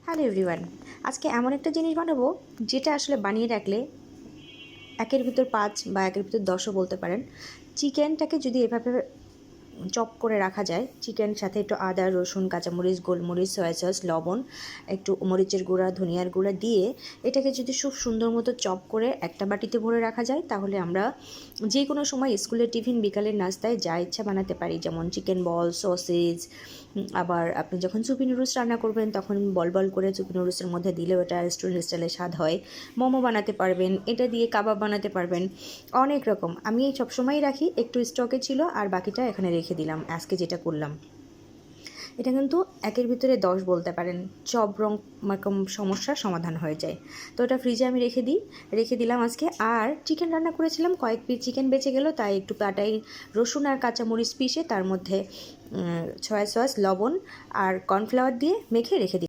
Hello everyone, আজকে এমন একটা জিনিস বানাবো যেটা আসলে বানিয়ে রাখলে একের ভিতর ৫ বা একের ভিতর ১০ও বলতে পারেন। চিকেনটাকে যদি এভাবে চপ করে রাখা যায়, চিকেনের সাথে একটু আদা, রসুন, কাঁচামরিচ, গোলমরিচ, সয়া সস, লবণ, একটু মরিচের গুঁড়া, ধনিয়ার গুঁড়া দিয়ে এটাকে যদি খুব সুন্দর মতো চপ করে একটা বাটিতে ভরে রাখা যায়, তাহলে আমরা যে কোনো সময় স্কুলের টিফিন, বিকালের নাস্তায় যা ইচ্ছা বানাতে পারি। যেমন চিকেন বল, সসেজ, আবার আপনি যখন চুপি নুডলস রান্না করবেন তখন বল বল করে চুপি নুডলসের মধ্যে দিলেও এটা রেস্টুরেন্ট স্টাইলে স্বাদ হয়। মোমো বানাতে পারবেন, এটা দিয়ে কাবাব বানাতে পারবেন, অনেক রকম। আমি এই সবসময়ই রাখি, একটু স্টকে ছিল আর বাকিটা এখানে রেখে দিলাম। আজকে যেটা করলাম, এটা কিন্তু একের ভিতরে ১০ বলতে পারেন, সব রকম সমস্যার সমাধান হয়ে যায়। তো এটা ফ্রিজে আমি রেখে দিলাম আজকে। আর চিকেন রান্না করেছিলাম, কয়েক পিস চিকেন বেঁচে গেল, তাই একটু পাটাই রসুন আর কাঁচামরিচ পিষে তার মধ্যে সয়া সস, লবণ আর কর্নফ্লাওয়ার দিয়ে মেখে রেখে দিই।